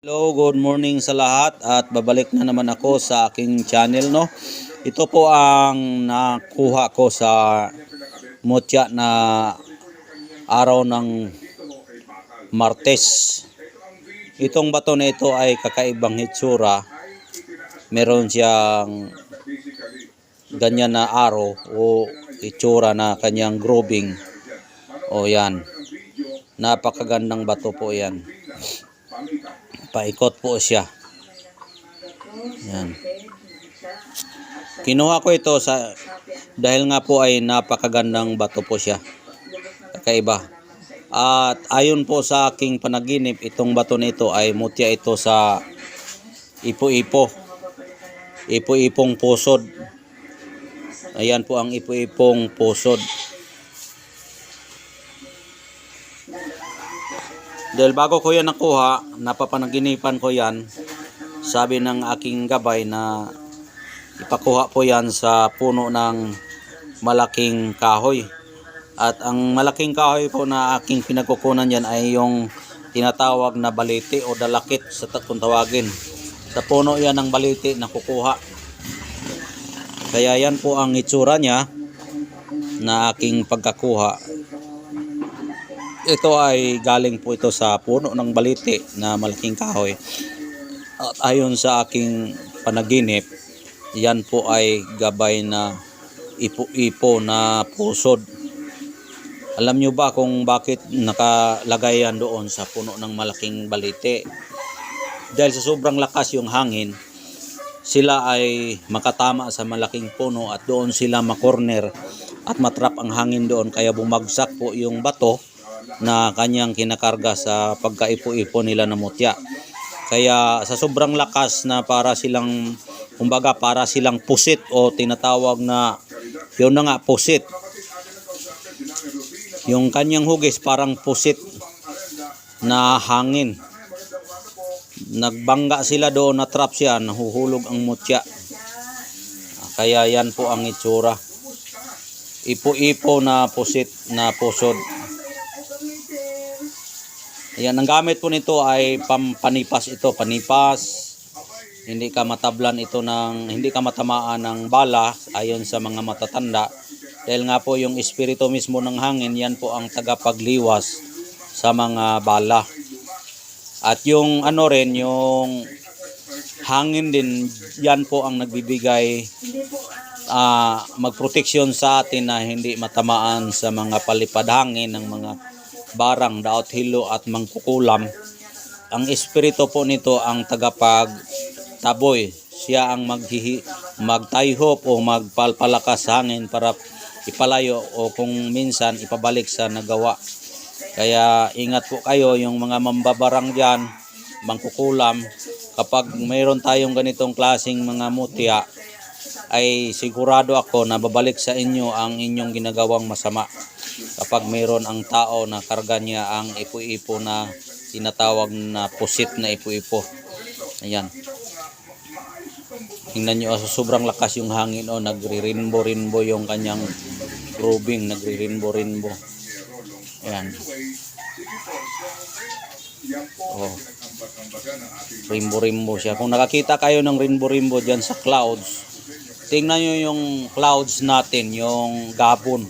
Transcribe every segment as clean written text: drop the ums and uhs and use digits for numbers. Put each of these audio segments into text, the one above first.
Hello, good morning sa lahat at babalik na naman ako sa aking channel, no. Ito po ang nakuha ko sa mutya na araw ng Martes. Itong bato na ito ay kakaibang hitsura. Meron siyang ganyan na araw o hitsura na kanyang grooving. O yan. Napakagandang bato po yan. Paikot po siya. Yan. Kinuha ko ito dahil nga po ay napakagandang bato po siya. Kakaiba. At ayon po sa aking panaginip, itong bato nito ay mutya ito sa ipo-ipo. Ipo-ipong pusod. Ayan po ang ipo-ipong pusod. Dahil bago ko yan nakuha, napapanaginipan ko yan. Sabi ng aking gabay na ipakuha po yan sa puno ng malaking kahoy. At ang malaking kahoy po na aking pinagkukunan yan ay yung tinatawag na baliti o dalakit sa kung tawagin. Sa puno yan ng baliti na kukuha. Kaya yan po ang itsura niya na aking pagkakuha. Ito ay galing po ito sa puno ng baliti na malaking kahoy. At ayon sa aking panaginip, yan po ay gabay na ipo-ipo na pusod. Alam nyo ba kung bakit nakalagay yan doon sa puno ng malaking baliti? Dahil sa sobrang lakas yung hangin, sila ay makatama sa malaking puno at doon sila makorner at matrap ang hangin doon, kaya bumagsak po yung bato na kanyang kinakarga sa pagkaipo-ipo nila na mutya. Kaya sa sobrang lakas na para silang, kumbaga para silang pusit o tinatawag na, yun na nga, pusit. Yung kanyang hugis parang pusit na hangin. Nagbangga sila doon, na trap siya, nahuhulog ang mutya. Kaya yan po ang itsura. Ipo-ipo na pusit na pusod. Ayan, ang gamit po nito ay panipas ito, panipas. Hindi ka matablan ito hindi ka matamaan ng bala ayon sa mga matatanda. Dahil nga po yung espiritu mismo ng hangin, yan po ang tagapagliwas sa mga bala. At yung yung hangin din, yan po ang nagbibigay magproteksyon sa atin na hindi matamaan sa mga palipad hangin ng mga barang, daot, hilo at mangkukulam. Ang espiritu po nito ang tagapagtaboy. Siya ang magtayhop o magpalpalakas hangin para ipalayo o kung minsan ipabalik sa nagawa. Kaya ingat po kayo yung mga mambabarang dyan, mangkukulam. Kapag mayroon tayong ganitong klaseng mga mutya, ay sigurado ako na babalik sa inyo ang inyong ginagawang masama. Kapag mayroon ang tao na karga niya ang ipo-ipo na tinatawag na pusit na ipo-ipo. Ayan. Tingnan nyo, sobrang lakas yung hangin. Nagri-rainbow-rainbow yung kanyang grooving. Nagri-rainbow-rainbow. Ayan. Rainbow-rainbow siya. Kung nakakita kayo ng rainbow-rainbow dyan sa clouds, tingnan nyo yung clouds natin, yung Gabon.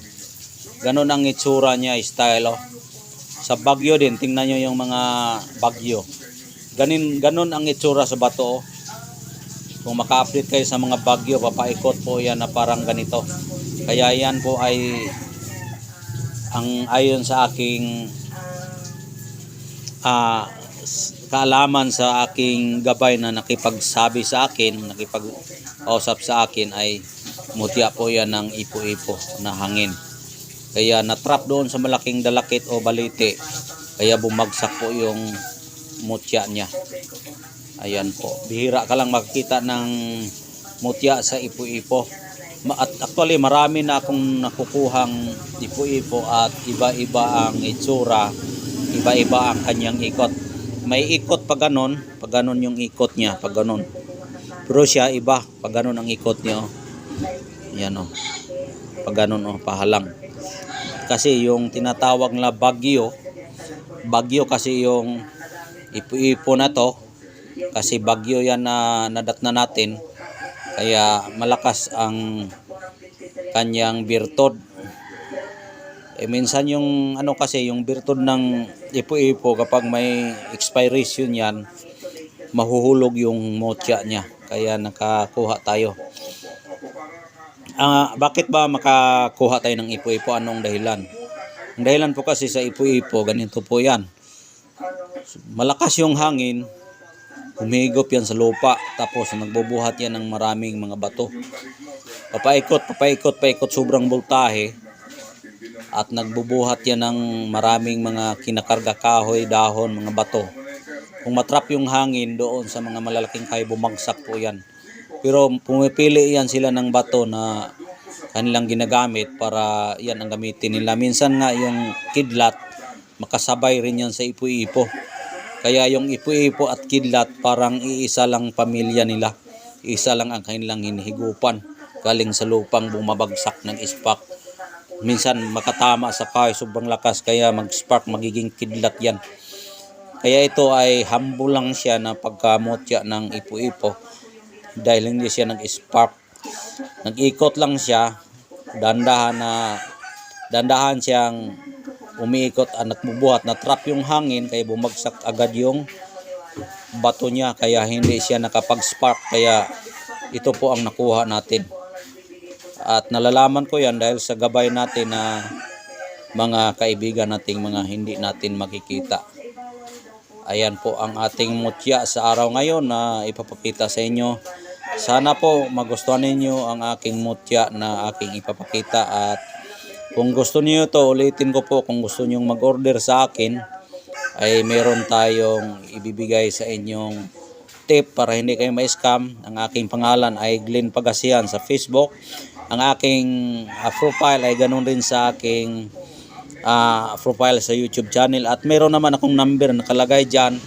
Ganon ang itsura niya, style. Sa Bagyo din, tingnan nyo yung mga Bagyo. Ganon ang itsura sa bato. Kung maka-update kayo sa mga Bagyo, papaikot po yan na parang ganito. Kaya yan po ay ang ayon sa aking kaalaman sa aking gabay na nakipagsabi sa akin, nakipag-usap sa akin, ay mutya po yan ng ipo-ipo na hangin. Kaya natrap doon sa malaking dalakit o baliti. Kaya bumagsak po yung mutya niya. Ayan po. Bihira ka lang makikita ng mutya sa ipo-ipo. At actually marami na akong nakukuhang ipo-ipo at iba-iba ang itsura. Iba-iba ang kanyang ikot. May ikot pag ganon yung ikot niya, pag ganon. Pero siya iba, pag ganon ang ikot niya. Ayan pag ganon pahalang. Kasi yung tinatawag na bagyo kasi yung ipo-ipo na to, Kasi bagyo yan na nadatna natin. Kaya malakas ang kanyang birtod. Minsan yung kasi yung birtod ng ipo-ipo kapag may expiration yan, mahuhulog yung motya niya. Kaya nakakuha tayo. Bakit ba makakuha tayo ng ipo-ipo? Anong dahilan? Ang dahilan po kasi sa ipo-ipo, ganito po yan. Malakas yung hangin, humigop yan sa lupa, tapos nagbubuhat yan ng maraming mga bato. Papaikot, sobrang voltahe, at nagbubuhat yan ng maraming mga kinakarga, kahoy, dahon, mga bato. Kung matrap yung hangin doon sa mga malalaking kahoy, bumagsak po yan. Pero pumipili yan sila ng bato na kanilang ginagamit para yan ang gamitin nila. Minsan nga yung kidlat, makasabay rin yan sa ipo-ipo. Kaya yung ipo-ipo at kidlat parang iisa lang pamilya nila. Isa lang ang kanilang hinihigupan. Galing sa lupang bumabagsak ng spark. Minsan makatama sa kahoy, sobrang lakas, kaya mag-spark, magiging kidlat yan. Kaya ito ay humble lang siya na pagkamotya ng ipo-ipo dahil hindi siya nag-spark. Nag-ikot lang siya, dandahan siyang umiikot at nagbubuhat, na-trap yung hangin, kaya bumagsak agad yung bato niya, kaya hindi siya nakapag-spark. Kaya ito po ang nakuha natin. At nalalaman ko yan dahil sa gabay natin na mga kaibigan nating mga hindi natin makikita. Ayan po ang ating mutya sa araw ngayon na ipapakita sa inyo. Sana po magustuhan ninyo ang aking mutya na aking ipapakita. At kung gusto niyo to, ulitin ko po, kung gusto niyo mag-order sa akin, ay meron tayong ibibigay sa inyong tip para hindi kayo ma-scam. Ang aking pangalan ay Glenn Pagasian sa Facebook. Ang aking profile ay ganun rin sa aking profile sa YouTube channel. At meron naman akong number nakalagay dyan.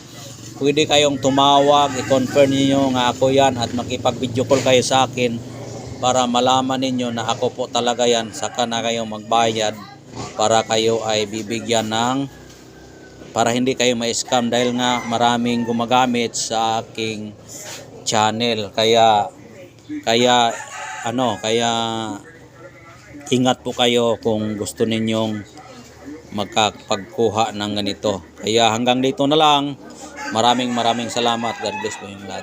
Pwede kayong tumawag, i-confirm niyo nga ako yan at makipag-video call kayo sa akin para malaman ninyo na ako po talaga yan. Saka na kayo magbayad para kayo ay bibigyan ng, para hindi kayo ma-scam, dahil nga maraming gumagamit sa aking channel. Kaya ingat po kayo kung gusto ninyong magkapagkuha ng ganito. Kaya hanggang dito na lang. Maraming salamat. God bless po yung lahat.